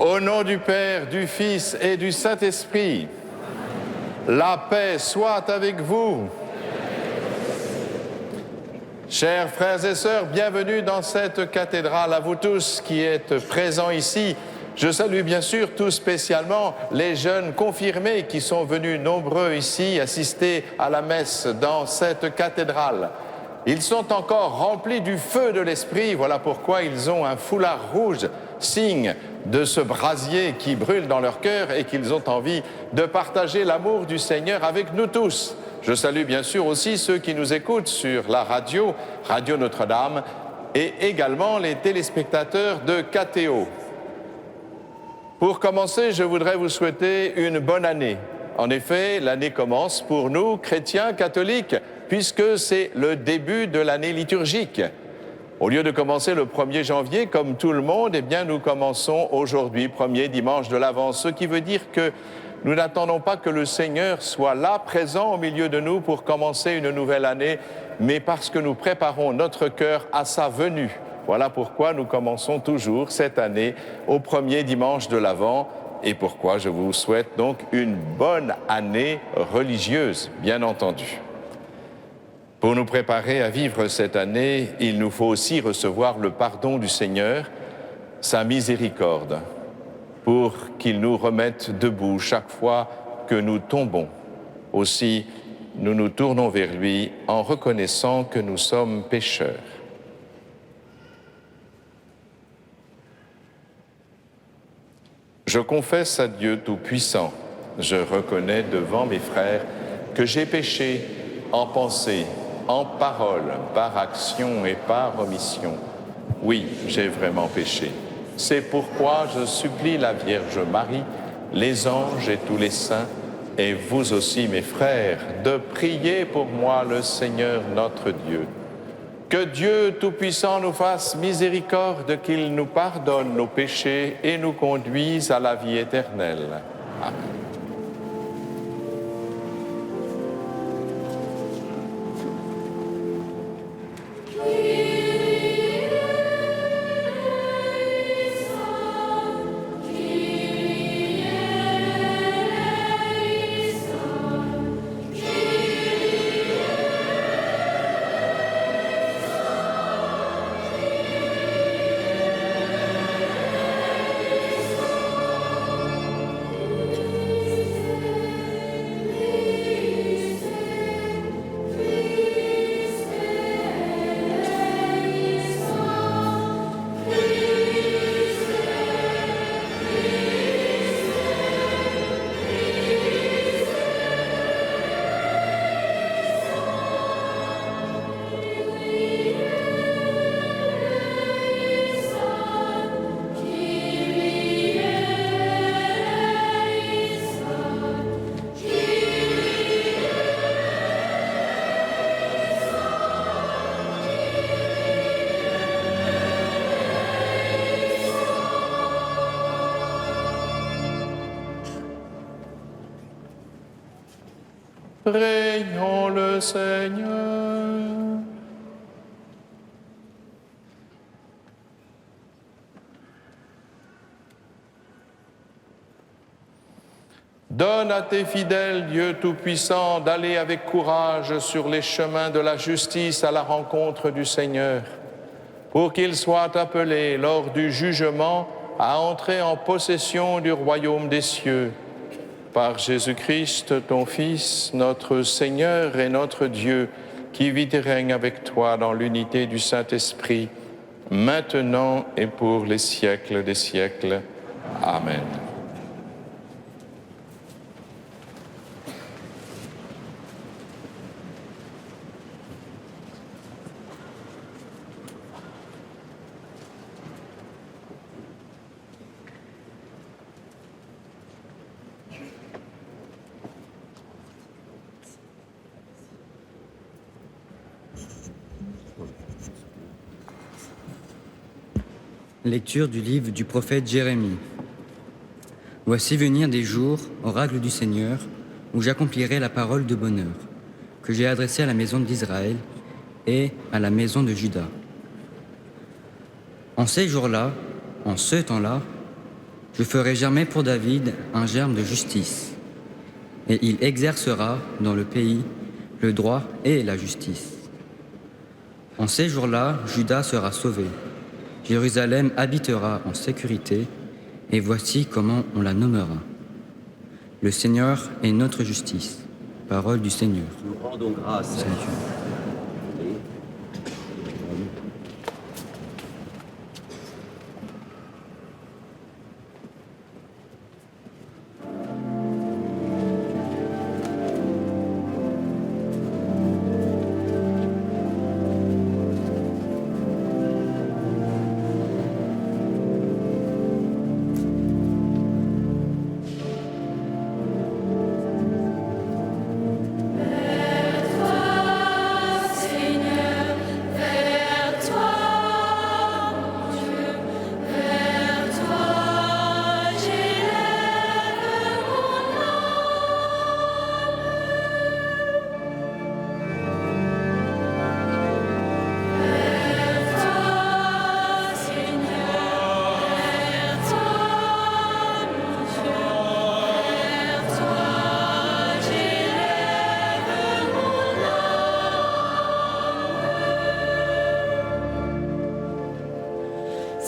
Au nom du Père, du Fils et du Saint-Esprit, la paix soit avec vous. Chers frères et sœurs, bienvenue dans cette cathédrale. À vous tous qui êtes présents ici, je salue bien sûr tout spécialement les jeunes confirmés qui sont venus nombreux ici assister à la messe dans cette cathédrale. Ils sont encore remplis du feu de l'esprit, voilà pourquoi ils ont un foulard rouge, signe de ce brasier qui brûle dans leur cœur et qu'ils ont envie de partager l'amour du Seigneur avec nous tous. Je salue bien sûr aussi ceux qui nous écoutent sur la radio, Radio Notre-Dame, et également les téléspectateurs de KTO. Pour commencer, je voudrais vous souhaiter une bonne année. En effet, l'année commence pour nous, chrétiens catholiques, puisque c'est le début de l'année liturgique. Au lieu de commencer le 1er janvier, comme tout le monde, eh bien, nous commençons aujourd'hui, premier dimanche de l'Avent, ce qui veut dire que nous n'attendons pas que le Seigneur soit là, présent au milieu de nous pour commencer une nouvelle année, mais parce que nous préparons notre cœur à sa venue. Voilà pourquoi nous commençons toujours cette année au premier dimanche de l'Avent et pourquoi je vous souhaite donc une bonne année religieuse, bien entendu. Pour nous préparer à vivre cette année, il nous faut aussi recevoir le pardon du Seigneur, sa miséricorde, pour qu'il nous remette debout chaque fois que nous tombons. Aussi, nous nous tournons vers lui en reconnaissant que nous sommes pécheurs. Je confesse à Dieu Tout-Puissant, je reconnais devant mes frères que j'ai péché en pensée, en parole, par action et par omission. Oui, j'ai vraiment péché. C'est pourquoi je supplie la Vierge Marie, les anges et tous les saints, et vous aussi, mes frères, de prier pour moi le Seigneur notre Dieu. Que Dieu Tout-Puissant nous fasse miséricorde, qu'il nous pardonne nos péchés et nous conduise à la vie éternelle. Amen. Prions le Seigneur. Donne à tes fidèles, Dieu Tout-Puissant, d'aller avec courage sur les chemins de la justice à la rencontre du Seigneur, pour qu'ils soient appelés lors du jugement à entrer en possession du royaume des cieux. Par Jésus-Christ, ton Fils, notre Seigneur et notre Dieu, qui vit et règne avec toi dans l'unité du Saint-Esprit, maintenant et pour les siècles des siècles. Amen. Lecture du livre du prophète Jérémie. Voici venir des jours, oracle du Seigneur, où j'accomplirai la parole de bonheur, que j'ai adressée à la maison d'Israël et à la maison de Juda. En ces jours-là, en ce temps-là, Je ferai germer pour David un germe de justice, et il exercera dans le pays le droit et la justice. En ces jours-là, Juda sera sauvé, Jérusalem habitera en sécurité, et voici comment on la nommera. Le Seigneur est notre justice. Parole du Seigneur. Nous rendons grâce à Salut. Dieu.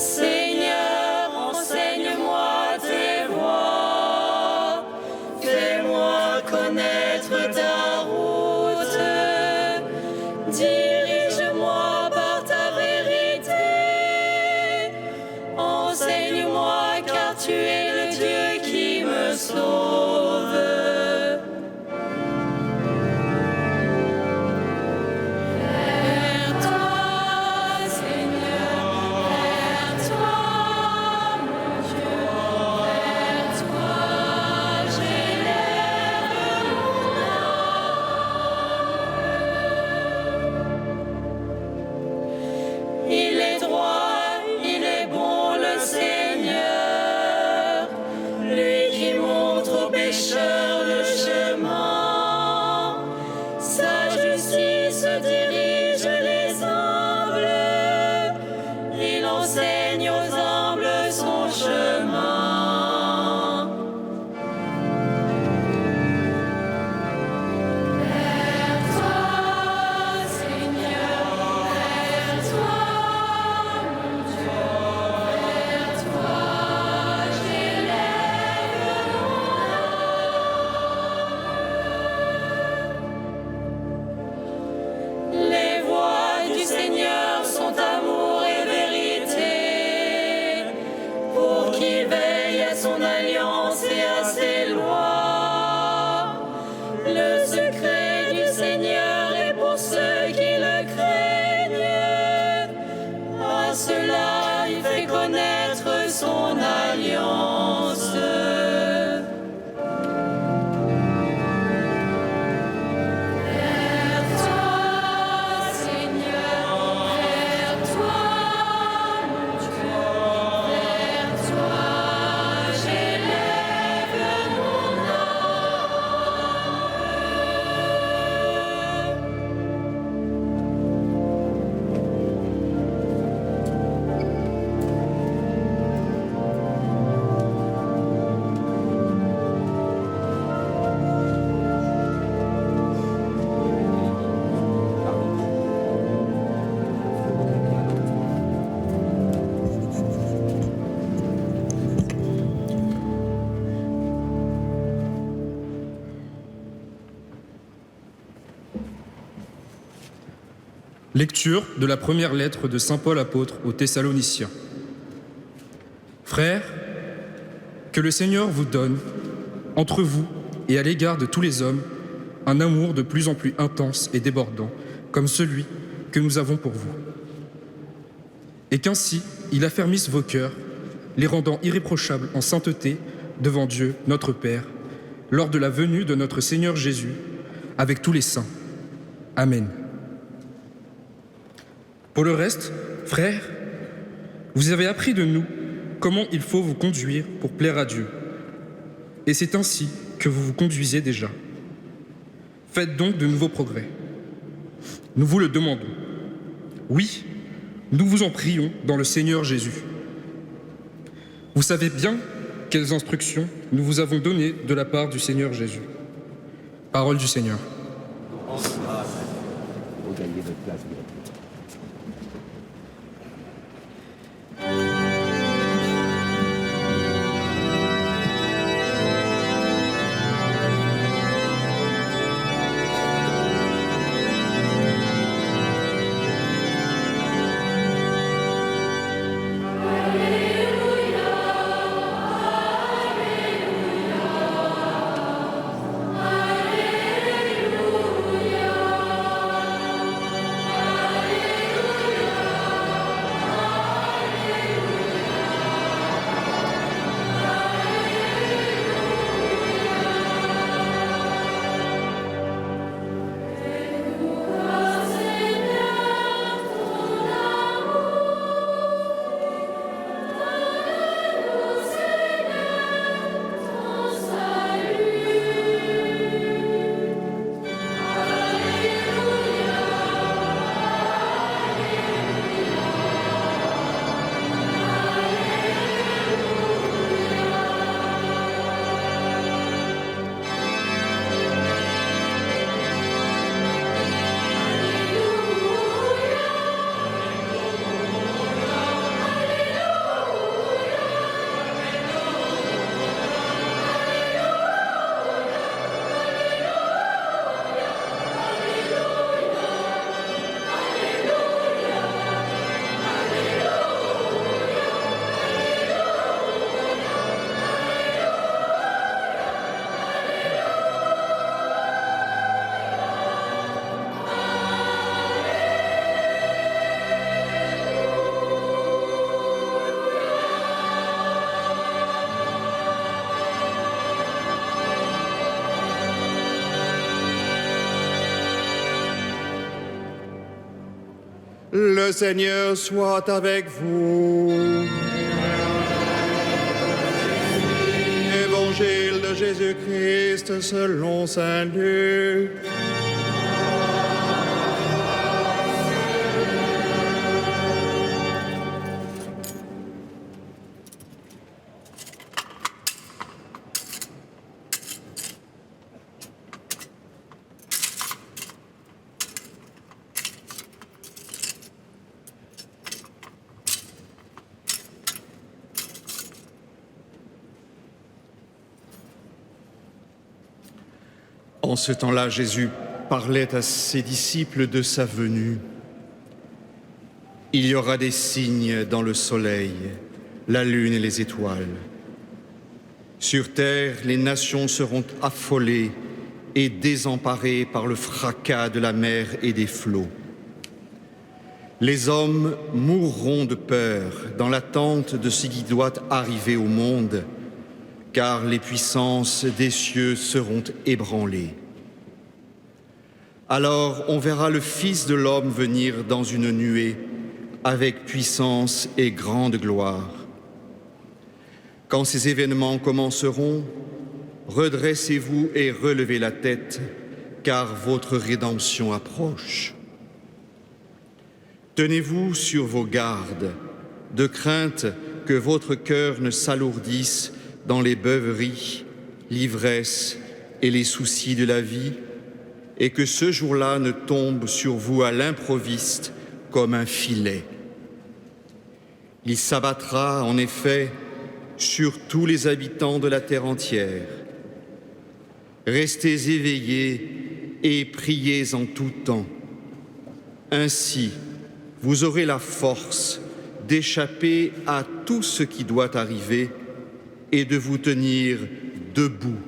Seigneur, enseigne-moi tes voies, fais-moi connaître ta route, dirige-moi par ta vérité, enseigne-moi car tu es le Dieu qui me sauve. Vers toi, Seigneur, vers toi, mon Dieu, vers toi, j'élève mon âme. Il est droit, il est bon le Seigneur, lui qui montre aux pécheurs le chemin. Sa justice dirige les humbles, il enseigne aux humbles son chemin. Vers toi, Seigneur, vers toi, mon Dieu, vers toi, j'élève mon âme. Les voies du Seigneur sont amour et vérité, pour qu'il veille à son alliance et à ses lois. Le secret du Seigneur est pour ceux qui le craignent, à cela il fait connaître son alliance. Vers toi, Seigneur, vers toi, mon Dieu, vers toi, j'élève mon Lecture de la première lettre de saint Paul apôtre aux Thessaloniciens. Frères, que le Seigneur vous donne, entre vous et à l'égard de tous les hommes, un amour de plus en plus intense et débordant, comme celui que nous avons pour vous. Et qu'ainsi il affermisse vos cœurs, les rendant irréprochables en sainteté devant Dieu, notre Père, lors de la venue de notre Seigneur Jésus, avec tous les saints. Amen. Pour le reste, frères, vous avez appris de nous comment il faut vous conduire pour plaire à Dieu. Et c'est ainsi que vous vous conduisez déjà. Faites donc de nouveaux progrès. Nous vous le demandons. Oui, nous vous en prions dans le Seigneur Jésus. Vous savez bien quelles instructions nous vous avons données de la part du Seigneur Jésus. Parole du Seigneur. Le Seigneur soit avec vous. Évangile de Jésus-Christ selon saint Luc. En ce temps-là, Jésus parlait à ses disciples de sa venue. Il y aura des signes dans le soleil, la lune et les étoiles. Sur terre, les nations seront affolées et désemparées par le fracas de la mer et des flots. Les hommes mourront de peur dans l'attente de ce qui doit arriver au monde, car les puissances des cieux seront ébranlées. Alors on verra le Fils de l'homme venir dans une nuée, avec puissance et grande gloire. Quand ces événements commenceront, redressez-vous et relevez la tête, car votre rédemption approche. Tenez-vous sur vos gardes, de crainte que votre cœur ne s'alourdisse dans les beuveries, l'ivresse et les soucis de la vie, et que ce jour-là ne tombe sur vous à l'improviste comme un filet. Il s'abattra en effet sur tous les habitants de la terre entière. Restez éveillés et priez en tout temps. Ainsi, vous aurez la force d'échapper à tout ce qui doit arriver et de vous tenir debout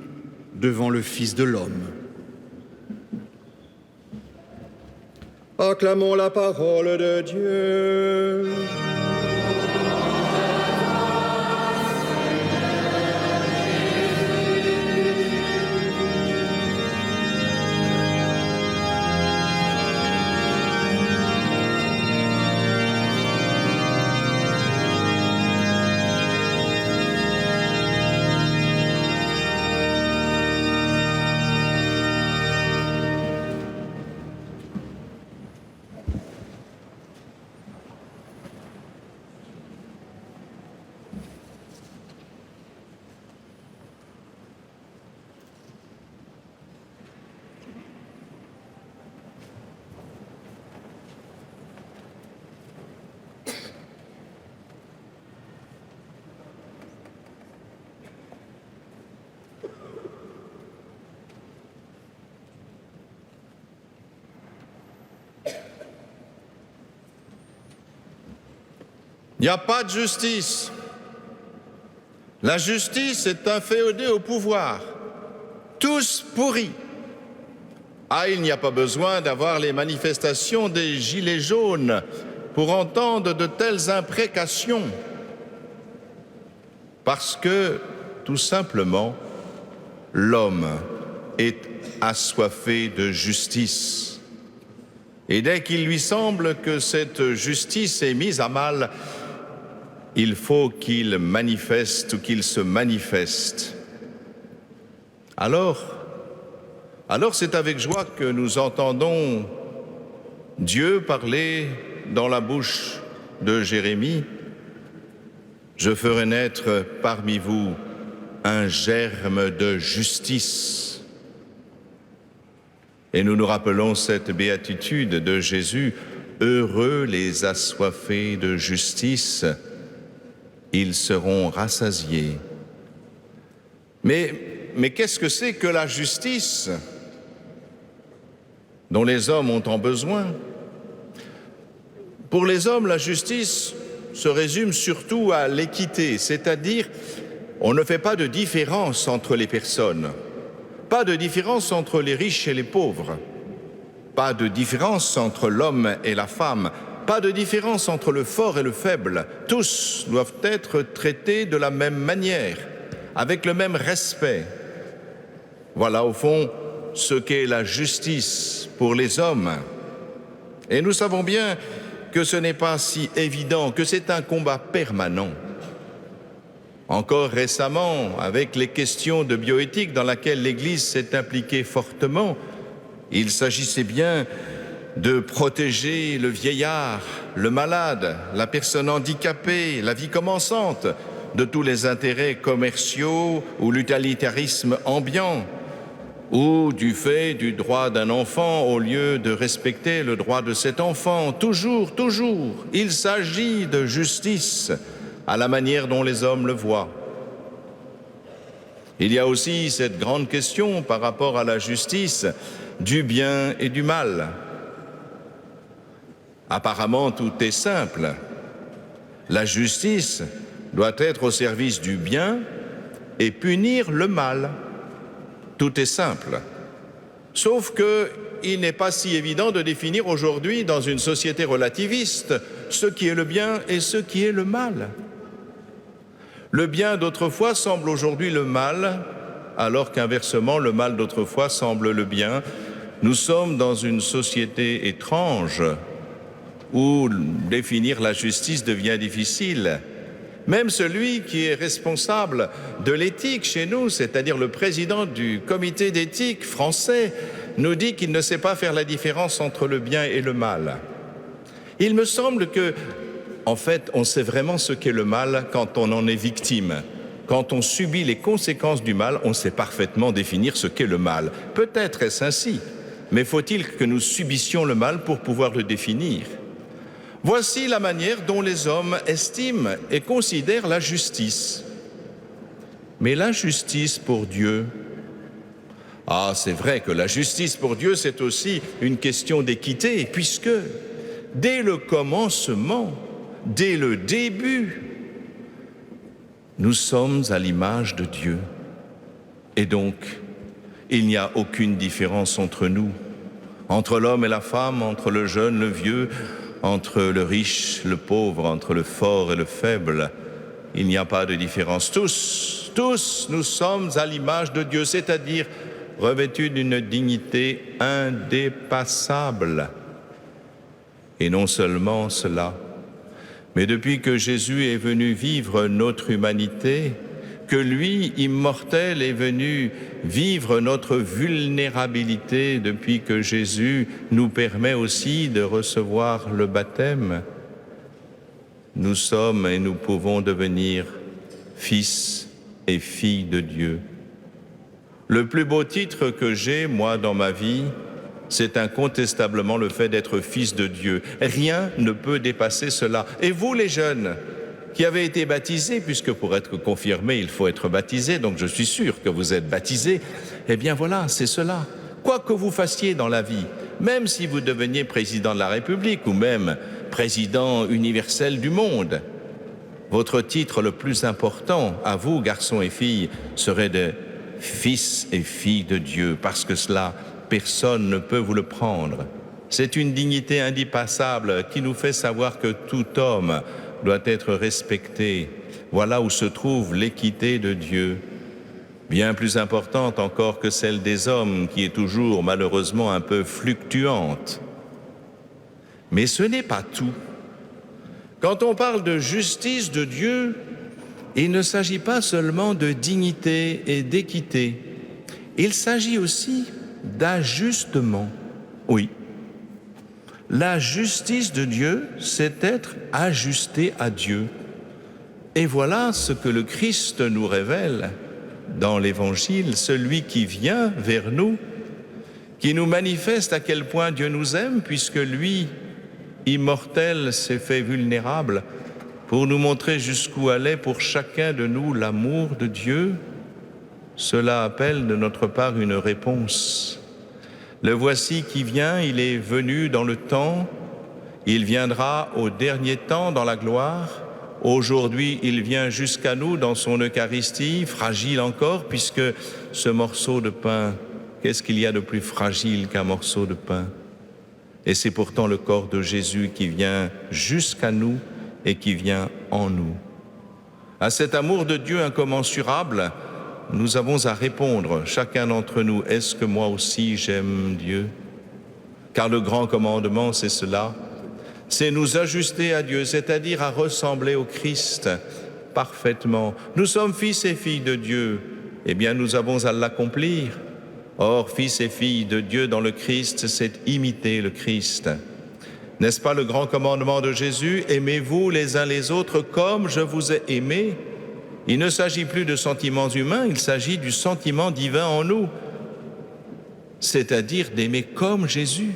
devant le Fils de l'homme. Acclamons la parole de Dieu. Il n'y a pas de justice. La justice est inféodée au pouvoir. Tous pourris. Ah, il n'y a pas besoin d'avoir les manifestations des gilets jaunes pour entendre de telles imprécations. Parce que, tout simplement, l'homme est assoiffé de justice. Et dès qu'il lui semble que cette justice est mise à mal, il faut qu'il manifeste ou qu'il se manifeste. Alors c'est avec joie que nous entendons Dieu parler dans la bouche de Jérémie. Je ferai naître parmi vous un germe de justice. Et nous nous rappelons cette béatitude de Jésus. Heureux les assoiffés de justice, ils seront rassasiés. Mais qu'est-ce que c'est que la justice dont les hommes ont tant besoin? Pour les hommes, la justice se résume surtout à l'équité, c'est-à-dire on ne fait pas de différence entre les personnes, pas de différence entre les riches et les pauvres, pas de différence entre l'homme et la femme, pas de différence entre le fort et le faible. Tous doivent être traités de la même manière, avec le même respect. Voilà au fond ce qu'est la justice pour les hommes. Et nous savons bien que ce n'est pas si évident, que c'est un combat permanent. Encore récemment, avec les questions de bioéthique dans laquelle l'Église s'est impliquée fortement, il s'agissait bien de protéger le vieillard, le malade, la personne handicapée, la vie commençante, de tous les intérêts commerciaux ou l'utilitarisme ambiant, ou du fait du droit d'un enfant au lieu de respecter le droit de cet enfant. Toujours, il s'agit de justice à la manière dont les hommes le voient. Il y a aussi cette grande question par rapport à la justice du bien et du mal. Apparemment, tout est simple. La justice doit être au service du bien et punir le mal. Tout est simple. Sauf qu'il n'est pas si évident de définir aujourd'hui, dans une société relativiste, ce qui est le bien et ce qui est le mal. Le bien d'autrefois semble aujourd'hui le mal, alors qu'inversement, le mal d'autrefois semble le bien. Nous sommes dans une société étrange où définir la justice devient difficile. Même celui qui est responsable de l'éthique chez nous, c'est-à-dire le président du comité d'éthique français, nous dit qu'il ne sait pas faire la différence entre le bien et le mal. Il me semble que, en fait, on sait vraiment ce qu'est le mal quand on en est victime. Quand on subit les conséquences du mal, on sait parfaitement définir ce qu'est le mal. Peut-être est-ce ainsi, mais faut-il que nous subissions le mal pour pouvoir le définir ? Voici la manière dont les hommes estiment et considèrent la justice. Mais la justice pour Dieu, c'est vrai que la justice pour Dieu, c'est aussi une question d'équité, puisque dès le commencement, dès le début, nous sommes à l'image de Dieu. Et donc, il n'y a aucune différence entre nous, entre l'homme et la femme, entre le jeune, le vieux, entre le riche, le pauvre, entre le fort et le faible. Il n'y a pas de différence. Tous, nous sommes à l'image de Dieu, c'est-à-dire revêtus d'une dignité indépassable. Et non seulement cela, mais depuis que Jésus est venu vivre notre humanité, que lui, immortel, est venu vivre notre vulnérabilité, depuis que Jésus nous permet aussi de recevoir le baptême, nous sommes et nous pouvons devenir fils et filles de Dieu. Le plus beau titre que j'ai, moi, dans ma vie, c'est incontestablement le fait d'être fils de Dieu. Rien ne peut dépasser cela. Et vous, les jeunes, qui avez été baptisés, puisque pour être confirmé, il faut être baptisé, donc je suis sûr que vous êtes baptisés, eh bien voilà, c'est cela. Quoi que vous fassiez dans la vie, même si vous deveniez président de la République ou même président universel du monde, Votre titre le plus important à vous, garçons et filles, serait de fils et filles de Dieu, parce que cela, personne ne peut vous le prendre. C'est une dignité indépassable qui nous fait savoir que tout homme doit être respecté. Voilà où se trouve l'équité de Dieu, bien plus importante encore que celle des hommes, qui est toujours malheureusement un peu fluctuante. Mais ce n'est pas tout. Quand on parle de justice de Dieu, il ne s'agit pas seulement de dignité et d'équité. Il s'agit aussi d'ajustement. Oui. La justice de Dieu, c'est être ajusté à Dieu. Et voilà ce que le Christ nous révèle dans l'Évangile, celui qui vient vers nous, qui nous manifeste à quel point Dieu nous aime, puisque lui, immortel, s'est fait vulnérable pour nous montrer jusqu'où allait pour chacun de nous l'amour de Dieu. Cela appelle de notre part une réponse. Le voici qui vient, il est venu dans le temps, il viendra au dernier temps dans la gloire. Aujourd'hui, il vient jusqu'à nous dans son Eucharistie, fragile encore, puisque ce morceau de pain, qu'est-ce qu'il y a de plus fragile qu'un morceau de pain ? Et c'est pourtant le corps de Jésus qui vient jusqu'à nous et qui vient en nous. À cet amour de Dieu incommensurable, nous avons à répondre, chacun d'entre nous, est-ce que moi aussi j'aime Dieu ? Car le grand commandement, c'est cela, c'est nous ajuster à Dieu, c'est-à-dire à ressembler au Christ parfaitement. Nous sommes fils et filles de Dieu, eh bien nous avons à l'accomplir. Or, fils et filles de Dieu dans le Christ, c'est imiter le Christ. N'est-ce pas le grand commandement de Jésus ? Aimez-vous les uns les autres comme je vous ai aimés. Il ne s'agit plus de sentiments humains, il s'agit du sentiment divin en nous, c'est-à-dire d'aimer comme Jésus,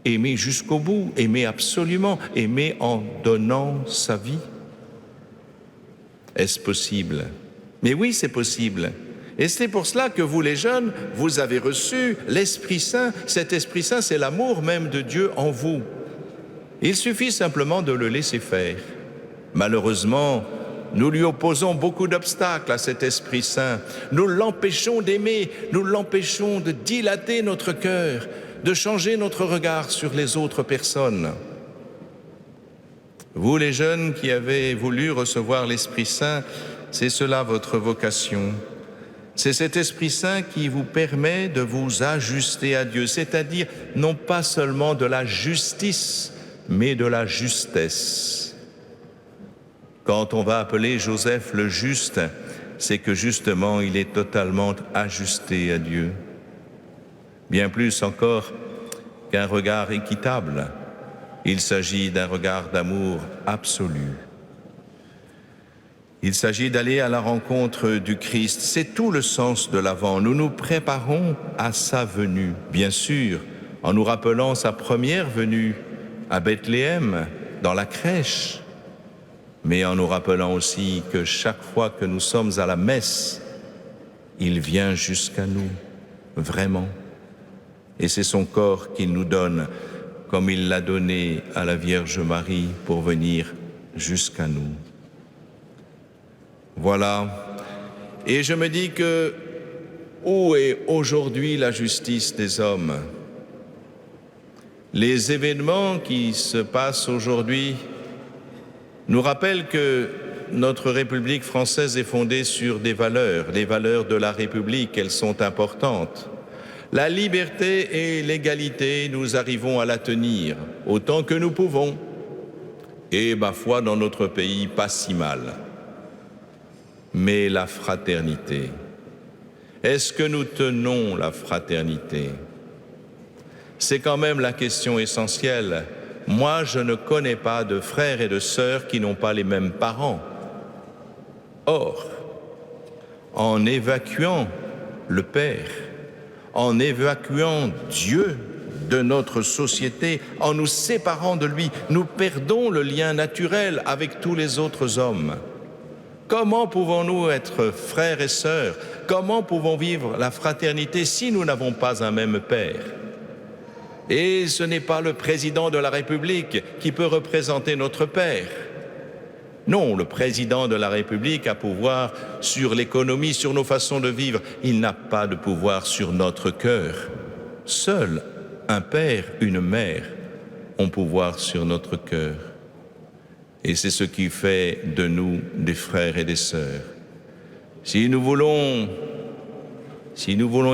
aimer jusqu'au bout, aimer absolument, aimer en donnant sa vie. Est-ce possible ? Mais oui, c'est possible. Et c'est pour cela que vous, les jeunes, vous avez reçu l'Esprit Saint. Cet Esprit Saint, c'est l'amour même de Dieu en vous. Il suffit simplement de le laisser faire. Malheureusement, nous lui opposons beaucoup d'obstacles à cet Esprit Saint. Nous l'empêchons d'aimer, nous l'empêchons de dilater notre cœur, de changer notre regard sur les autres personnes. Vous, les jeunes qui avez voulu recevoir l'Esprit Saint, c'est cela votre vocation. C'est cet Esprit Saint qui vous permet de vous ajuster à Dieu, c'est-à-dire non pas seulement de la justice, mais de la justesse. Quand on va appeler Joseph le juste, c'est que justement il est totalement ajusté à Dieu. Bien plus encore qu'un regard équitable, il s'agit d'un regard d'amour absolu. Il s'agit d'aller à la rencontre du Christ. C'est tout le sens de l'Avent. Nous nous préparons à sa venue, bien sûr, en nous rappelant sa première venue à Bethléem, dans la crèche, mais en nous rappelant aussi que chaque fois que nous sommes à la messe, il vient jusqu'à nous, vraiment. Et c'est son corps qu'il nous donne, comme il l'a donné à la Vierge Marie pour venir jusqu'à nous. Voilà. Et je me dis que où est aujourd'hui la justice des hommes ? Les événements qui se passent aujourd'hui nous rappellent que notre République française est fondée sur des valeurs, les valeurs de la République, elles sont importantes. La liberté et l'égalité, nous arrivons à la tenir autant que nous pouvons. Et ma foi, dans notre pays, pas si mal. Mais la fraternité, est-ce que nous tenons la fraternité ? C'est quand même la question essentielle. Moi, je ne connais pas de frères et de sœurs qui n'ont pas les mêmes parents. Or, en évacuant le Père, en évacuant Dieu de notre société, en nous séparant de lui, nous perdons le lien naturel avec tous les autres hommes. Comment pouvons-nous être frères et sœurs ? Comment pouvons-nous vivre la fraternité si nous n'avons pas un même Père ? Et ce n'est pas le président de la République qui peut représenter notre Père. Non, le président de la République a pouvoir sur l'économie, sur nos façons de vivre. Il n'a pas de pouvoir sur notre cœur. Seul un père, une mère ont pouvoir sur notre cœur. Et c'est ce qui fait de nous des frères et des sœurs. Si nous voulons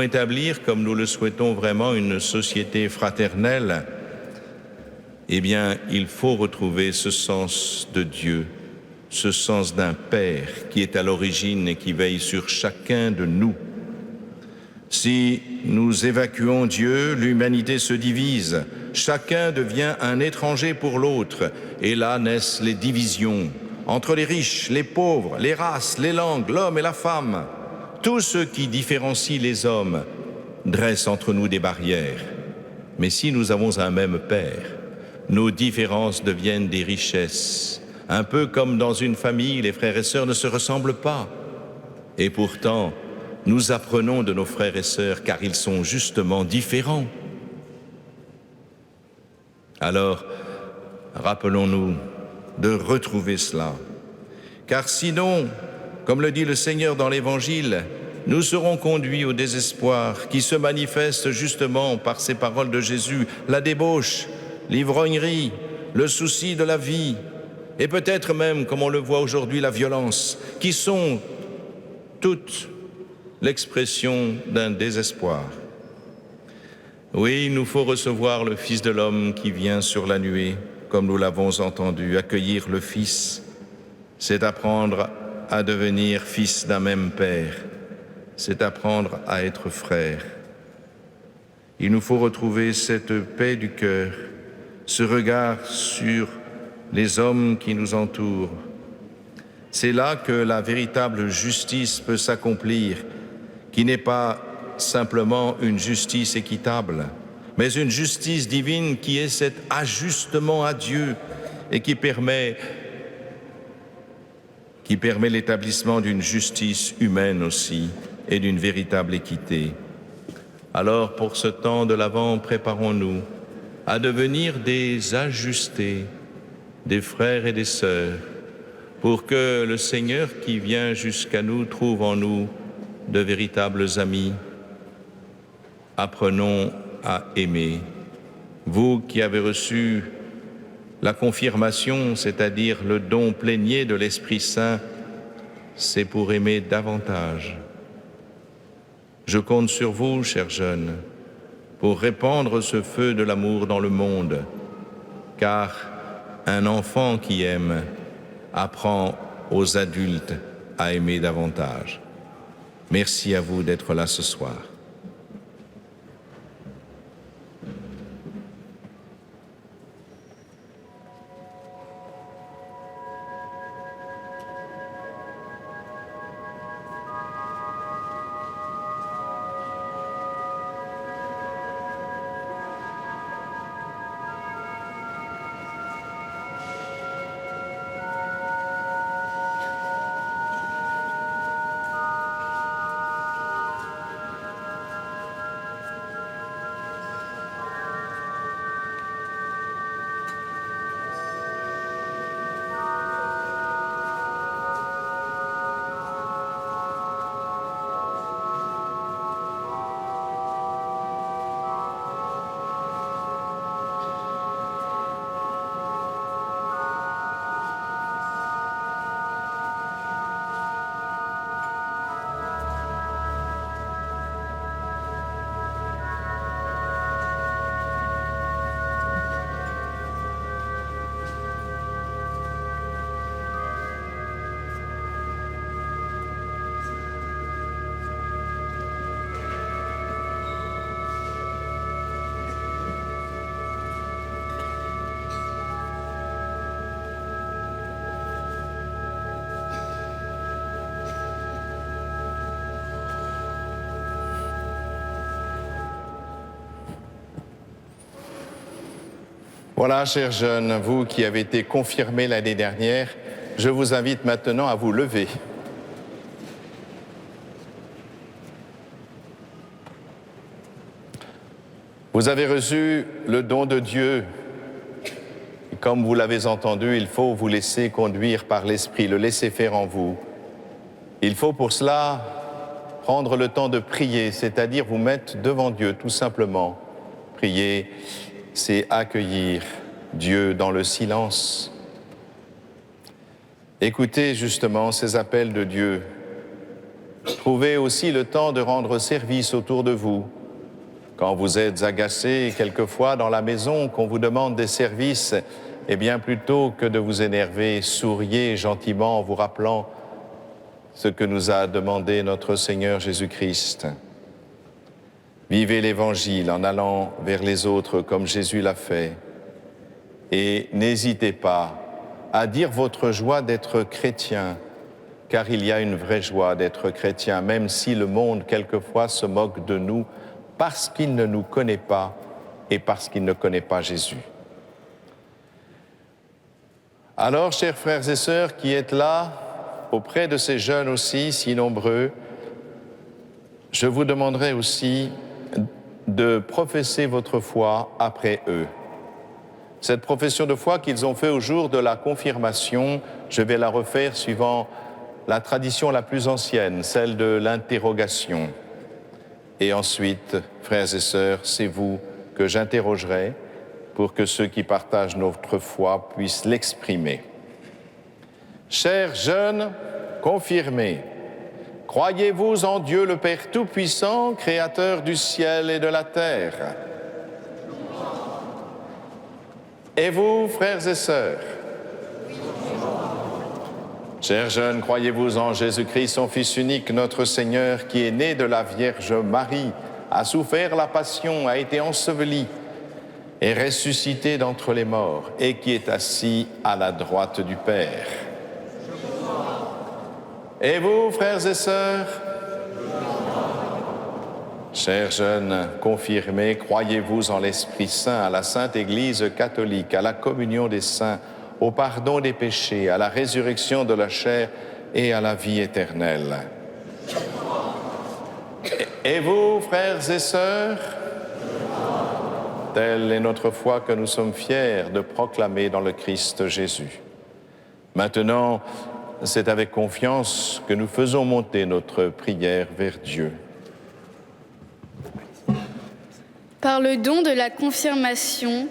établir, comme nous le souhaitons vraiment, une société fraternelle, eh bien, il faut retrouver ce sens de Dieu, ce sens d'un Père qui est à l'origine et qui veille sur chacun de nous. Si nous évacuons Dieu, l'humanité se divise. Chacun devient un étranger pour l'autre. Et là naissent les divisions entre les riches, les pauvres, les races, les langues, l'homme et la femme. Tout ce qui différencie les hommes dresse entre nous des barrières. Mais si nous avons un même Père, nos différences deviennent des richesses. Un peu comme dans une famille, les frères et sœurs ne se ressemblent pas. Et pourtant, nous apprenons de nos frères et sœurs car ils sont justement différents. Alors, rappelons-nous de retrouver cela. Car sinon, comme le dit le Seigneur dans l'Évangile, nous serons conduits au désespoir qui se manifeste justement par ces paroles de Jésus, la débauche, l'ivrognerie, le souci de la vie, et peut-être même, comme on le voit aujourd'hui, la violence, qui sont toutes l'expression d'un désespoir. Oui, il nous faut recevoir le Fils de l'homme qui vient sur la nuée, comme nous l'avons entendu. Accueillir le Fils, c'est apprendre à devenir fils d'un même Père, c'est apprendre à être frère. Il nous faut retrouver cette paix du cœur, ce regard sur les hommes qui nous entourent. C'est là que la véritable justice peut s'accomplir, qui n'est pas simplement une justice équitable, mais une justice divine qui est cet ajustement à Dieu et qui permet l'établissement d'une justice humaine aussi et d'une véritable équité. Alors, pour ce temps de l'Avent, préparons-nous à devenir des ajustés, des frères et des sœurs, pour que le Seigneur qui vient jusqu'à nous trouve en nous de véritables amis. Apprenons à aimer. Vous qui avez reçu la confirmation, c'est-à-dire le don plénier de l'Esprit Saint, c'est pour aimer davantage. Je compte sur vous, chers jeunes, pour répandre ce feu de l'amour dans le monde, car un enfant qui aime apprend aux adultes à aimer davantage. Merci à vous d'être là ce soir. Voilà, chers jeunes, vous qui avez été confirmés l'année dernière, je vous invite maintenant à vous lever. Vous avez reçu le don de Dieu. Comme vous l'avez entendu, il faut vous laisser conduire par l'Esprit, le laisser faire en vous. Il faut pour cela prendre le temps de prier, c'est-à-dire vous mettre devant Dieu, tout simplement. Prier, c'est accueillir Dieu dans le silence. Écoutez justement ces appels de Dieu. Trouvez aussi le temps de rendre service autour de vous. Quand vous êtes agacé, quelquefois dans la maison, qu'on vous demande des services, eh bien plutôt que de vous énerver, souriez gentiment en vous rappelant ce que nous a demandé notre Seigneur Jésus-Christ. Vivez l'Évangile en allant vers les autres comme Jésus l'a fait. Et n'hésitez pas à dire votre joie d'être chrétien, car il y a une vraie joie d'être chrétien, même si le monde quelquefois se moque de nous parce qu'il ne nous connaît pas et parce qu'il ne connaît pas Jésus. Alors, chers frères et sœurs qui êtes là, auprès de ces jeunes aussi, si nombreux, je vous demanderai aussi de professer votre foi après eux. Cette profession de foi qu'ils ont fait au jour de la confirmation, je vais la refaire suivant la tradition la plus ancienne, celle de l'interrogation. Et ensuite, frères et sœurs, c'est vous que j'interrogerai pour que ceux qui partagent notre foi puissent l'exprimer. Chers jeunes confirmés, croyez-vous en Dieu le Père Tout-Puissant, Créateur du ciel et de la terre? Et vous, frères et sœurs? Chers jeunes, croyez-vous en Jésus-Christ, son Fils unique, notre Seigneur, qui est né de la Vierge Marie, a souffert la passion, a été enseveli, est ressuscité d'entre les morts et qui est assis à la droite du Père? Et vous, frères et sœurs? Chers jeunes confirmés, croyez-vous en l'Esprit Saint, à la Sainte Église catholique, à la communion des saints, au pardon des péchés, à la résurrection de la chair et à la vie éternelle? Et vous, frères et sœurs? Telle est notre foi que nous sommes fiers de proclamer dans le Christ Jésus. Maintenant, c'est avec confiance que nous faisons monter notre prière vers Dieu. Par le don de la confirmation,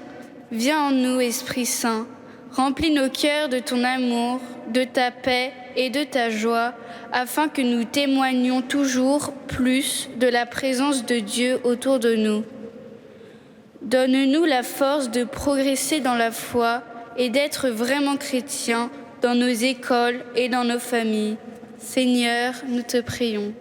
viens en nous, Esprit Saint, remplis nos cœurs de ton amour, de ta paix et de ta joie, afin que nous témoignions toujours plus de la présence de Dieu autour de nous. Donne-nous la force de progresser dans la foi et d'être vraiment chrétiens dans nos écoles et dans nos familles. Seigneur, nous te prions.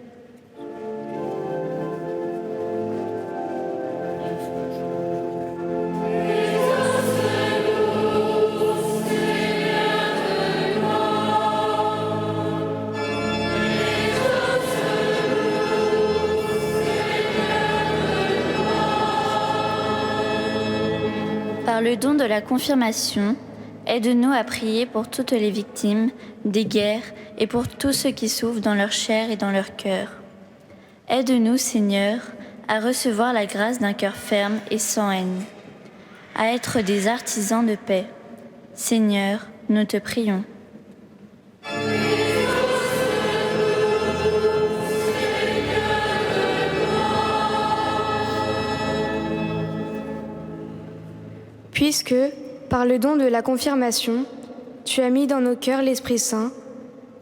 Par le don de la confirmation, aide-nous à prier pour toutes les victimes des guerres et pour tous ceux qui souffrent dans leur chair et dans leur cœur. Aide-nous, Seigneur, à recevoir la grâce d'un cœur ferme et sans haine, à être des artisans de paix. Seigneur, nous te prions. Puisque, par le don de la confirmation, tu as mis dans nos cœurs l'Esprit Saint,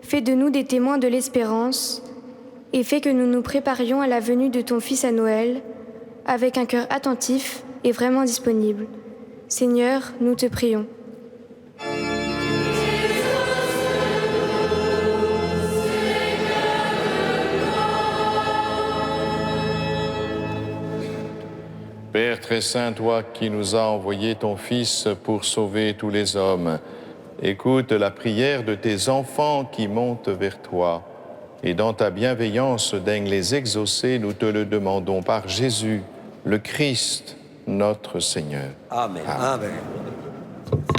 fais de nous des témoins de l'espérance et fais que nous nous préparions à la venue de ton Fils à Noël avec un cœur attentif et vraiment disponible. Seigneur, nous te prions. Père très saint, toi qui nous as envoyé ton Fils pour sauver tous les hommes, écoute la prière de tes enfants qui montent vers toi, et dans ta bienveillance daigne les exaucer, nous te le demandons par Jésus, le Christ, notre Seigneur. Amen. Amen.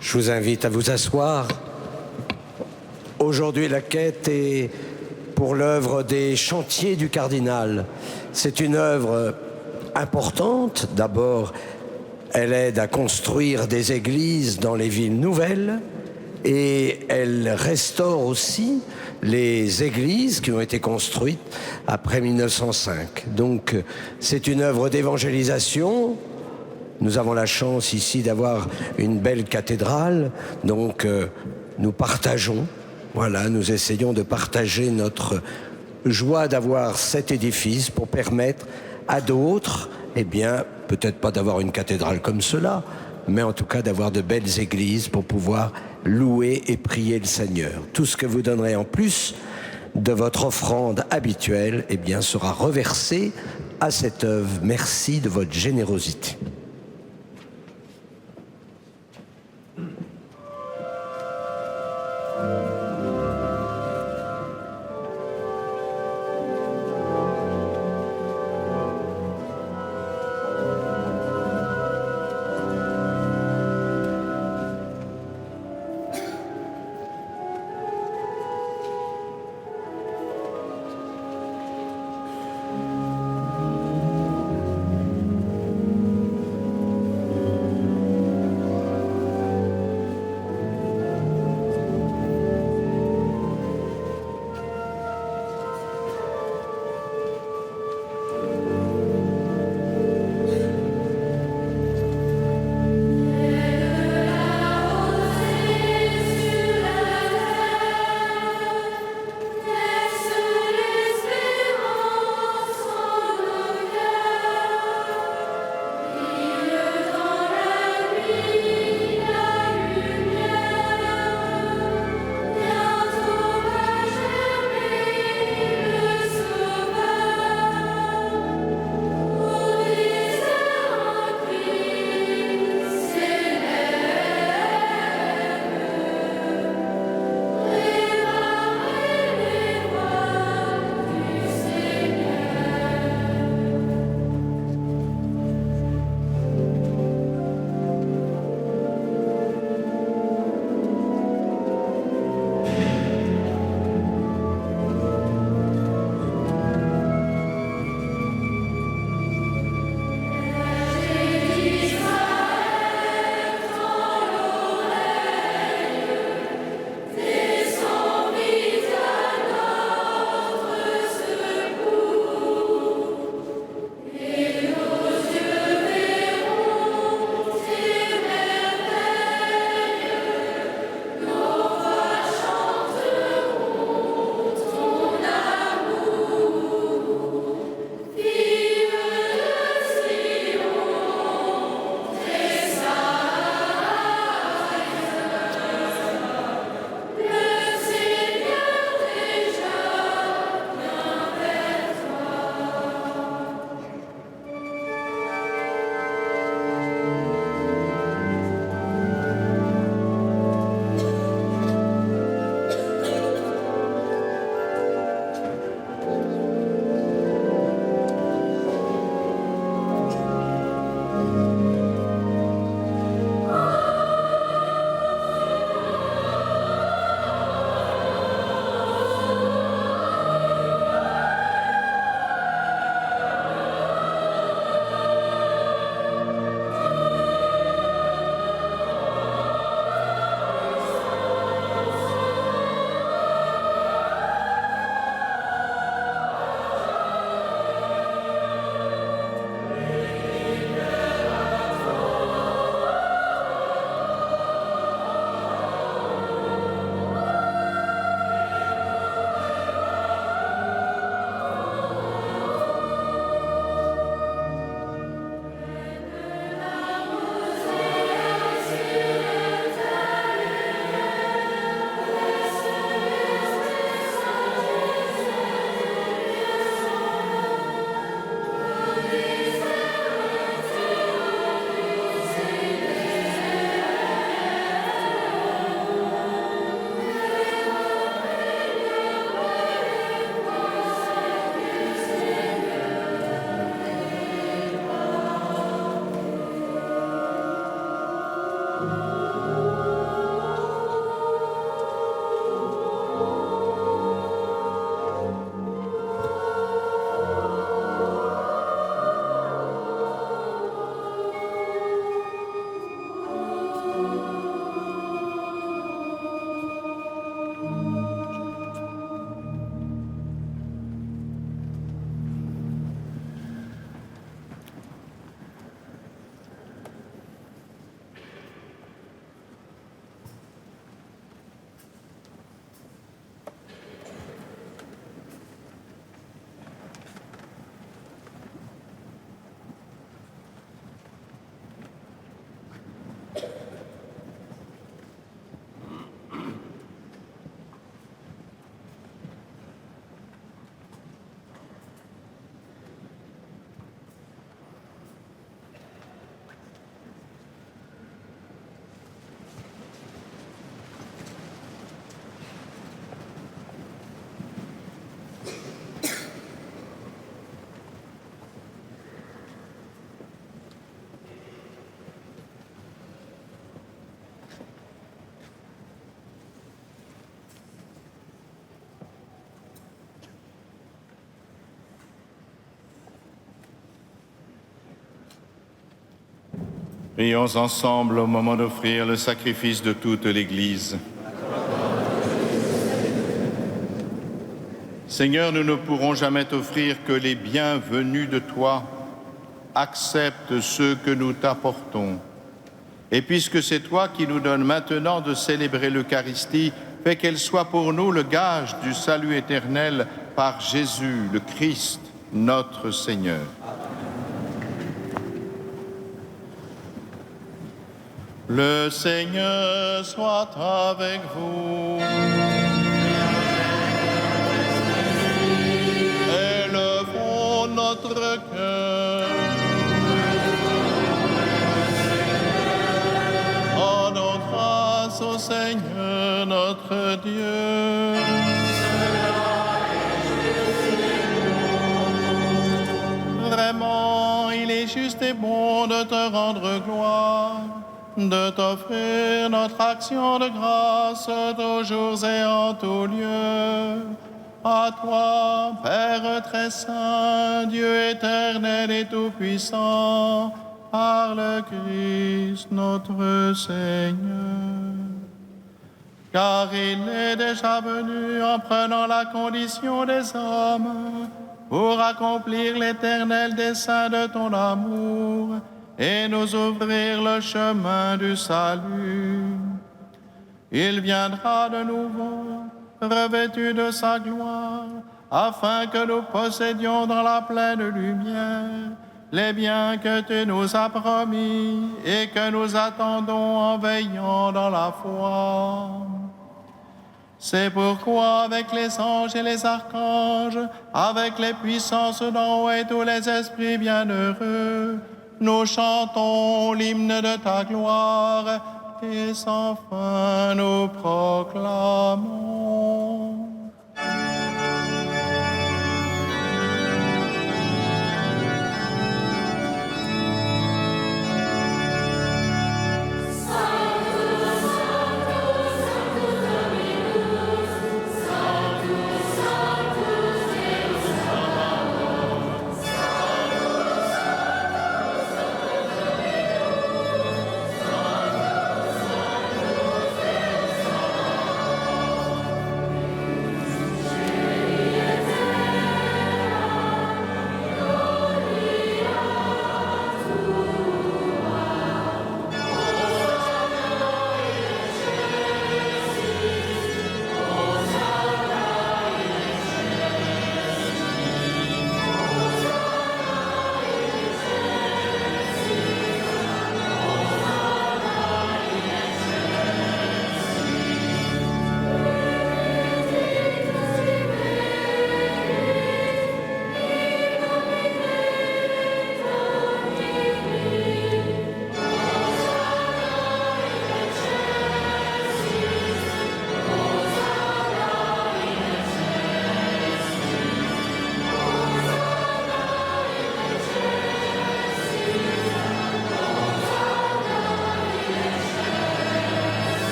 Je vous invite à vous asseoir. Aujourd'hui, la quête est pour l'œuvre des chantiers du cardinal. C'est une œuvre importante. D'abord, Elle aide à construire des églises dans les villes nouvelles et elle restaure aussi les églises qui ont été construites après 1905. Donc c'est une œuvre d'évangélisation. Nous avons la chance ici d'avoir une belle cathédrale, donc nous partageons, voilà, nous essayons de partager notre joie d'avoir cet édifice pour permettre à d'autres, eh bien, peut-être pas d'avoir une cathédrale comme cela, mais en tout cas d'avoir de belles églises pour pouvoir louer et prier le Seigneur. Tout ce que vous donnerez en plus de votre offrande habituelle, eh bien, sera reversé à cette œuvre. Merci de votre générosité. Prions ensemble au moment d'offrir le sacrifice de toute l'Église. Seigneur, nous ne pourrons jamais t'offrir que les biens venus de toi. Accepte ceux que nous t'apportons. Et puisque c'est toi qui nous donnes maintenant de célébrer l'Eucharistie, fais qu'elle soit pour nous le gage du salut éternel par Jésus, le Christ, notre Seigneur. Le Seigneur soit avec vous. Élevons notre cœur. Rendons grâce au Seigneur notre Dieu. Vraiment, il est juste et bon de te rendre gloire, de t'offrir notre action de grâce toujours et en tout lieu. À toi, Père très saint, Dieu éternel et tout-puissant, par le Christ notre Seigneur. Car il est déjà venu en prenant la condition des hommes pour accomplir l'éternel dessein de ton amour et nous ouvrir le chemin du salut. Il viendra de nouveau, revêtu de sa gloire, afin que nous possédions dans la pleine lumière les biens que tu nous as promis et que nous attendons en veillant dans la foi. C'est pourquoi avec les anges et les archanges, avec les puissances d'en haut et tous les esprits bienheureux, nous chantons l'hymne de ta gloire et sans fin nous proclamons.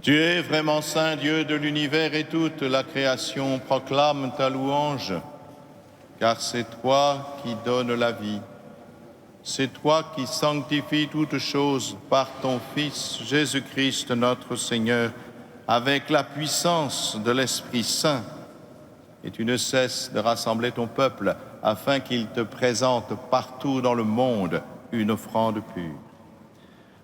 Tu es vraiment saint Dieu de l'univers et toute la création proclame ta louange, car c'est toi qui donnes la vie. C'est toi qui sanctifies toutes choses par ton Fils Jésus-Christ notre Seigneur, avec la puissance de l'Esprit Saint. Et tu ne cesses de rassembler ton peuple afin qu'il te présente partout dans le monde une offrande pure.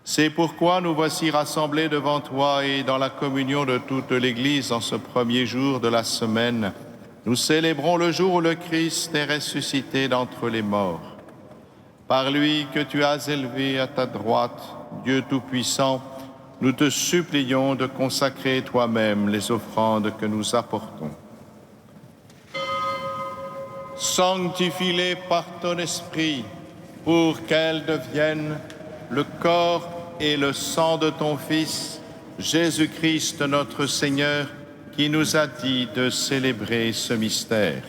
C'est pourquoi nous voici rassemblés devant toi et dans la communion de toute l'Église en ce premier jour de la semaine. Nous célébrons le jour où le Christ est ressuscité d'entre les morts. Par lui que tu as élevé à ta droite, Dieu Tout-Puissant, nous te supplions de consacrer toi-même les offrandes que nous apportons. Sanctifie-les par ton esprit pour qu'elles deviennent le corps et le sang de ton Fils, Jésus-Christ notre Seigneur, qui nous a dit de célébrer ce mystère.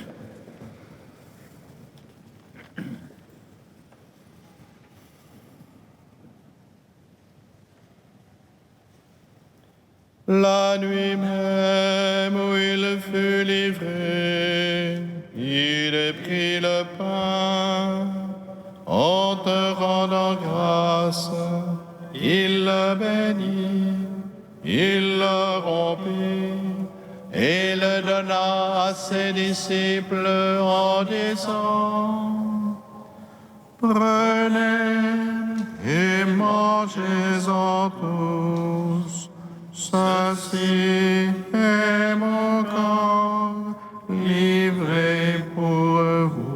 La nuit même où il fut livré, il prit le pain, en te rendant grâce, il le bénit, il le rompit, et le donna à ses disciples en disant, prenez et mangez-en tous, ceci est mon corps livré pour vous.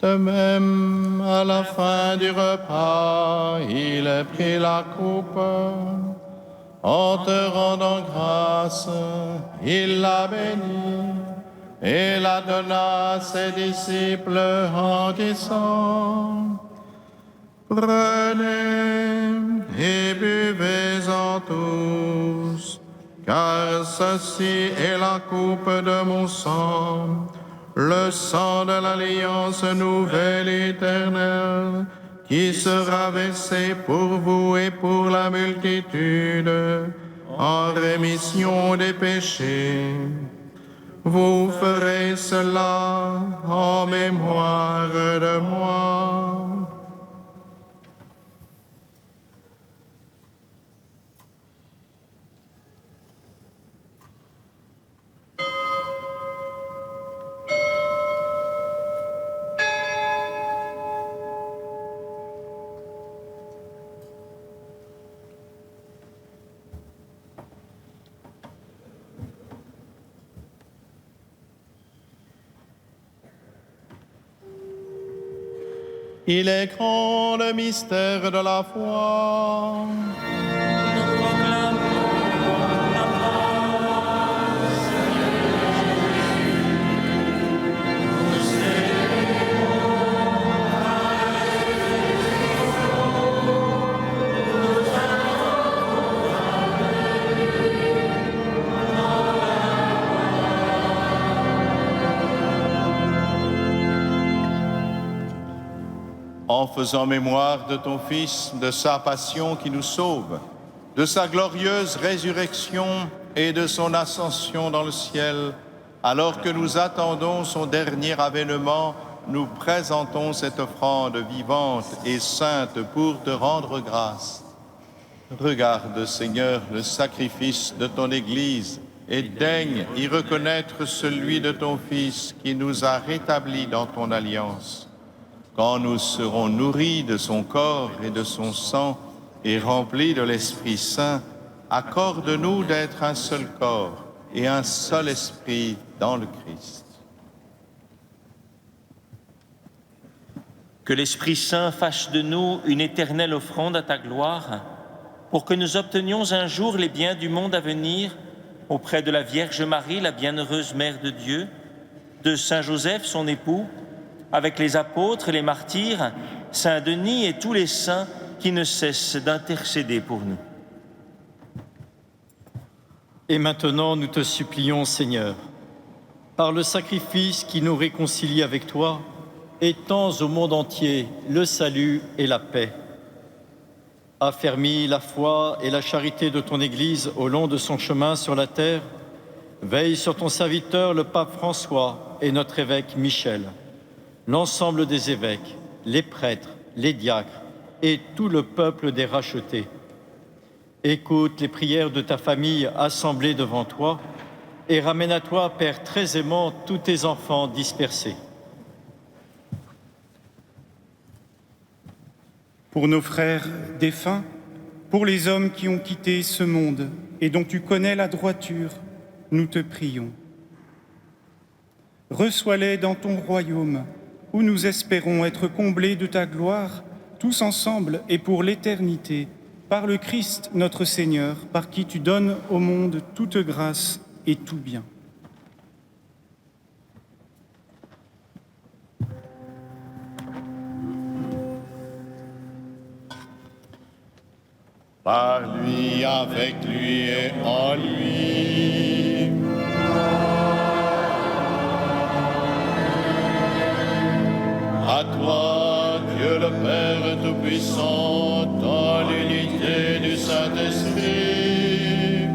De même, à la fin du repas, il a pris la coupe. En te rendant grâce, il la bénit et la donna à ses disciples en disant, prenez et buvez-en tous, car ceci est la coupe de mon sang, le sang de l'alliance nouvelle et éternelle, qui sera versé pour vous et pour la multitude, en rémission des péchés. Vous ferez cela en mémoire de moi. Il est grand le mystère de la foi. Nous proclamons ta grâce, En faisant mémoire de ton Fils, de sa passion qui nous sauve, de sa glorieuse résurrection et de son ascension dans le ciel, alors que nous attendons son dernier avènement, nous présentons cette offrande vivante et sainte pour te rendre grâce. Regarde, Seigneur, le sacrifice de ton Église et daigne y reconnaître celui de ton Fils qui nous a rétablis dans ton alliance. Quand nous serons nourris de son corps et de son sang et remplis de l'Esprit Saint, accorde-nous d'être un seul corps et un seul esprit dans le Christ. Que l'Esprit Saint fasse de nous une éternelle offrande à ta gloire, pour que nous obtenions un jour les biens du monde à venir auprès de la Vierge Marie, la bienheureuse Mère de Dieu, de Saint Joseph, son époux, avec les apôtres et les martyrs, Saint Denis et tous les saints qui ne cessent d'intercéder pour nous. Et maintenant, nous te supplions, Seigneur, par le sacrifice qui nous réconcilie avec toi, étends au monde entier le salut et la paix. Affermis la foi et la charité de ton Église au long de son chemin sur la terre, veille sur ton serviteur, le pape François, et notre évêque Michel, l'ensemble des évêques, les prêtres, les diacres et tout le peuple des rachetés. Écoute les prières de ta famille assemblée devant toi et ramène à toi, Père très aimant, tous tes enfants dispersés. Pour nos frères défunts, pour les hommes qui ont quitté ce monde et dont tu connais la droiture, nous te prions. Reçois-les dans ton royaume, où nous espérons être comblés de ta gloire, tous ensemble et pour l'éternité, par le Christ notre Seigneur, par qui tu donnes au monde toute grâce et tout bien. par lui, avec lui et en lui. À toi, Dieu le Père Tout-Puissant, dans l'unité du Saint-Esprit,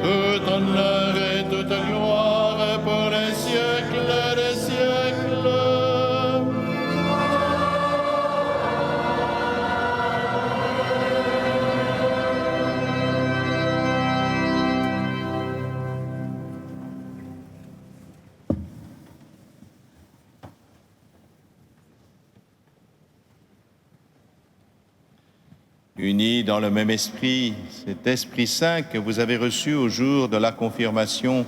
tout honneur et toute gloire pour les siècles des siècles. Unis dans le même esprit, cet Esprit Saint que vous avez reçu au jour de la confirmation,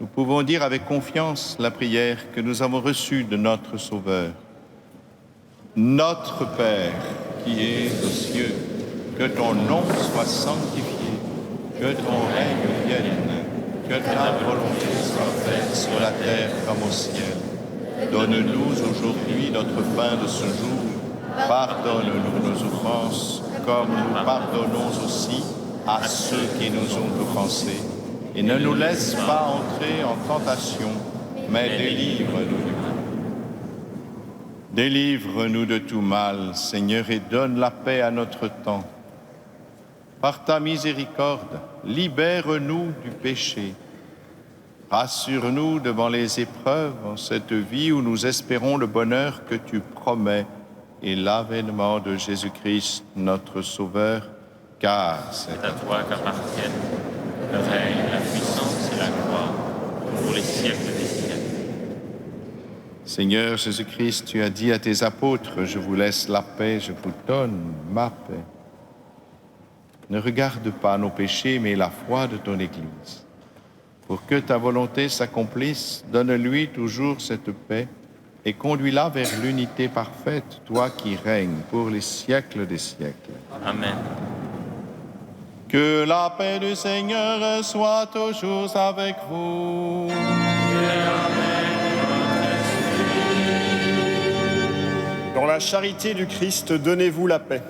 nous pouvons dire avec confiance la prière que nous avons reçue de notre Sauveur. Notre Père, qui es aux cieux, que ton nom soit sanctifié, que ton règne vienne, que ta volonté soit faite sur la terre comme au ciel. Donne-nous aujourd'hui notre pain de ce jour. Pardonne-nous nos offenses, comme nous pardonnons aussi à ceux qui nous ont offensés. Et ne nous laisse pas entrer en tentation, mais délivre-nous du mal. Délivre-nous de tout mal, Seigneur, et donne la paix à notre temps. Par ta miséricorde, libère-nous du péché. Rassure-nous devant les épreuves en cette vie où nous espérons le bonheur que tu promets et l'avènement de Jésus-Christ, notre Sauveur, car c'est à toi qu'appartiennent le règne, la puissance et la gloire pour les siècles des siècles. Seigneur Jésus-Christ, tu as dit à tes apôtres, je vous laisse la paix, je vous donne ma paix. Ne regarde pas nos péchés, mais la foi de ton Église. Pour que ta volonté s'accomplisse, donne-lui toujours cette paix et conduis-la vers l'unité parfaite, toi qui règnes pour les siècles des siècles. Amen. Que la paix du Seigneur soit toujours avec vous. Dans la charité du Christ, donnez-vous la paix.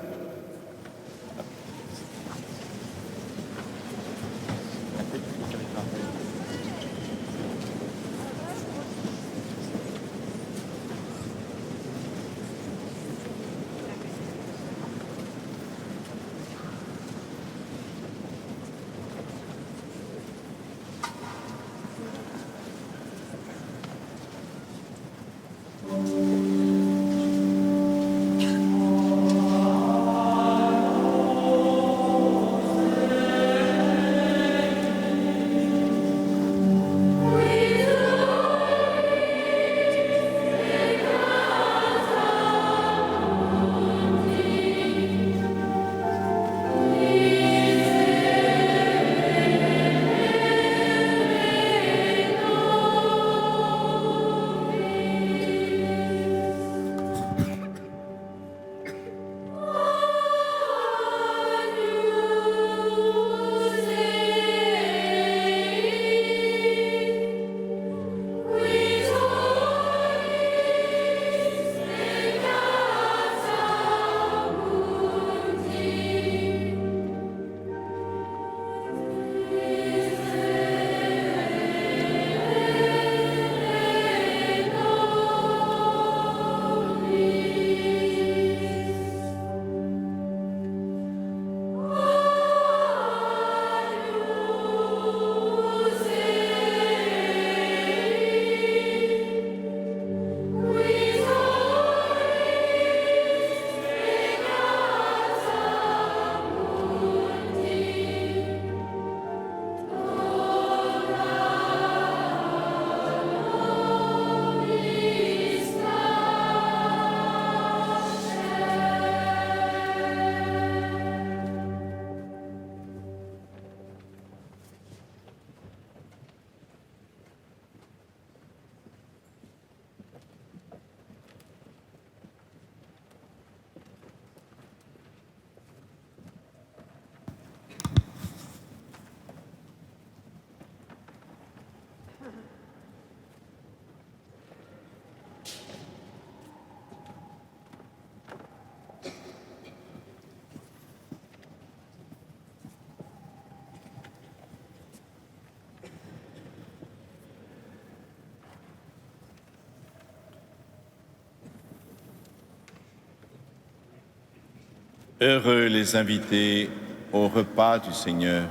Heureux les invités au repas du Seigneur.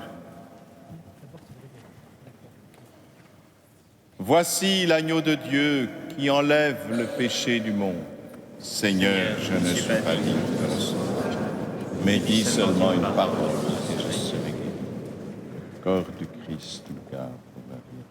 Voici l'agneau de Dieu qui enlève le péché du monde. Seigneur, je ne suis pas digne de recevoir, mais dis seulement une parole et je serai guéri. Corps du Christ, nous garde pour la vie.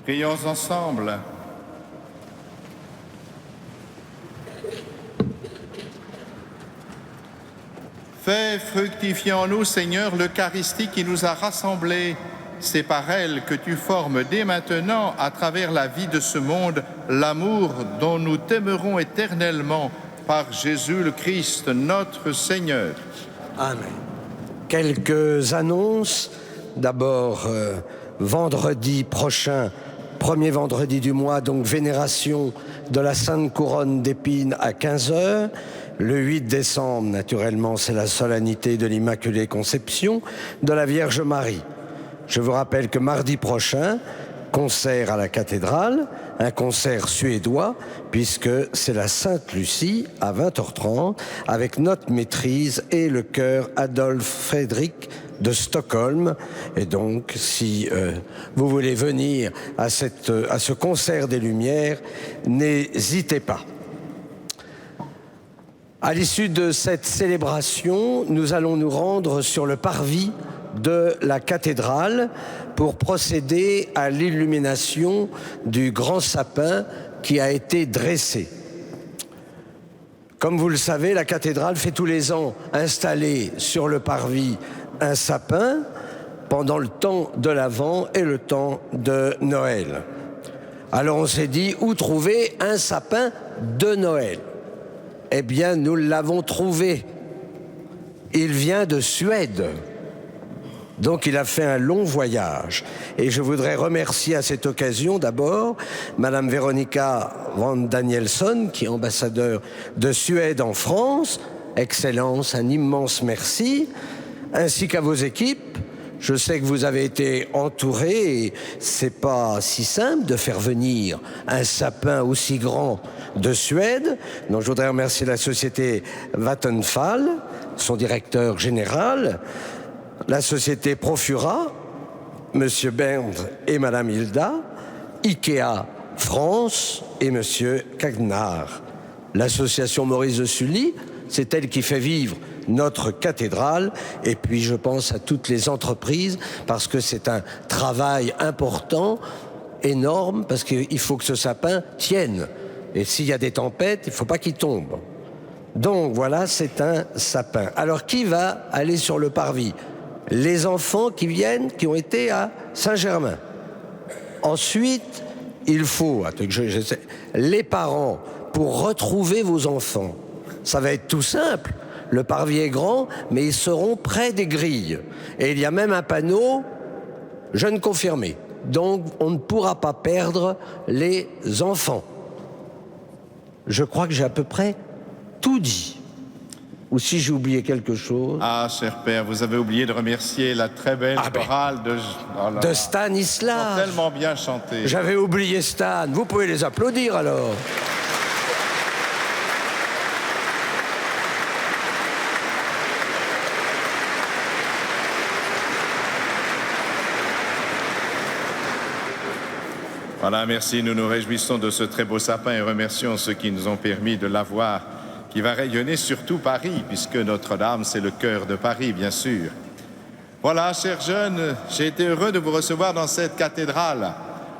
Prions ensemble. Fais fructifier en nous, Seigneur, l'Eucharistie qui nous a rassemblés. C'est par elle que tu formes dès maintenant, à travers la vie de ce monde, l'amour dont nous t'aimerons éternellement par Jésus le Christ, notre Seigneur. Amen. Quelques annonces. D'abord, vendredi prochain, premier vendredi du mois, donc vénération de la Sainte Couronne d'Épines à 15h. Le 8 décembre, naturellement, c'est la solennité de l'Immaculée Conception de la Vierge Marie. Je vous rappelle que mardi prochain, concert à la cathédrale, un concert suédois, puisque c'est la Sainte Lucie à 20h30, avec notre maîtrise et le chœur Adolf Fredrik de Stockholm. Et donc, si vous voulez venir à ce concert des Lumières, n'hésitez pas. À l'issue de cette célébration, nous allons nous rendre sur le parvis de la cathédrale pour procéder à l'illumination du grand sapin qui a été dressé. Comme vous le savez, la cathédrale fait tous les ans installer sur le parvis un sapin pendant le temps de l'Avent et le temps de Noël. Alors on s'est dit, où trouver un sapin de Noël? Eh bien, nous l'avons trouvé. Il vient de Suède. Donc il a fait un long voyage. Et je voudrais remercier à cette occasion d'abord Madame Veronica van Danielsson, qui est ambassadeur de Suède en France. Excellence, un immense merci, ainsi qu'à vos équipes. Je sais que vous avez été entourés et c'est pas si simple de faire venir un sapin aussi grand de Suède. Donc je voudrais remercier la société Vattenfall, son directeur général, la société Profura, Monsieur Bernd et Madame Hilda, Ikea France et Monsieur Cagnar. L'association Maurice de Sully, c'est elle qui fait vivre notre cathédrale, et puis je pense à toutes les entreprises, parce que c'est un travail important, énorme, parce qu'il faut que ce sapin tienne. Et s'il y a des tempêtes, il ne faut pas qu'il tombe. Donc voilà, c'est un sapin. Alors qui va aller sur le parvis? Les enfants qui viennent, qui ont été à Saint-Germain. Ensuite, il faut, les parents, pour retrouver vos enfants. Ça va être tout simple. Le parvis est grand, mais ils seront près des grilles. Et il y a même un panneau « Jeunes confirmés ». Donc, on ne pourra pas perdre les enfants. Je crois que j'ai à peu près tout dit. Ou si j'ai oublié quelque chose... Ah, cher père, vous avez oublié de remercier la très belle chorale de Stanislas. Ils ont tellement bien chanté. J'avais oublié Stan. Vous pouvez les applaudir alors. Voilà, merci. Nous nous réjouissons de ce très beau sapin et remercions ceux qui nous ont permis de l'avoir, qui va rayonner sur tout Paris, puisque Notre-Dame, c'est le cœur de Paris, bien sûr. Voilà, chers jeunes, j'ai été heureux de vous recevoir dans cette cathédrale.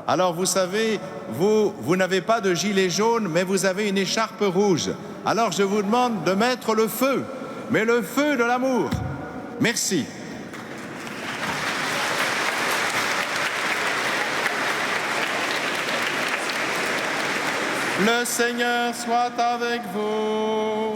Alors, vous savez, vous n'avez pas de gilet jaune, mais vous avez une écharpe rouge. Alors, je vous demande de mettre le feu, mais le feu de l'amour. Merci. Le Seigneur soit avec vous.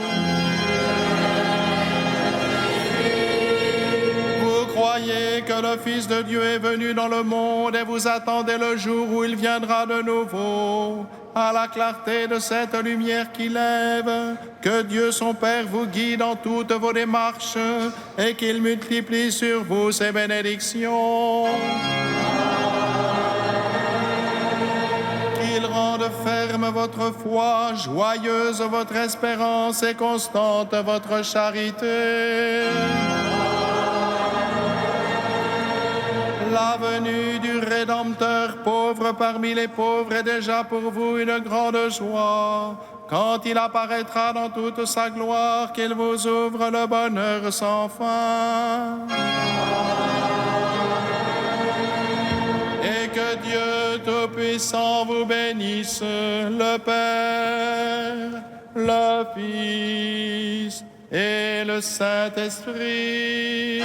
Vous croyez que le Fils de Dieu est venu dans le monde et vous attendez le jour où il viendra de nouveau. À la clarté de cette lumière qui lève, que Dieu son Père vous guide dans toutes vos démarches et qu'il multiplie sur vous ses bénédictions. Qu'il rende ferme votre foi, joyeuse votre espérance et constante votre charité. La venue du Rédempteur pauvre parmi les pauvres est déjà pour vous une grande joie. Quand il apparaîtra dans toute sa gloire, qu'il vous ouvre le bonheur sans fin. Et que Dieu Tout-Puissant vous bénisse, le Père, le Fils et le Saint-Esprit.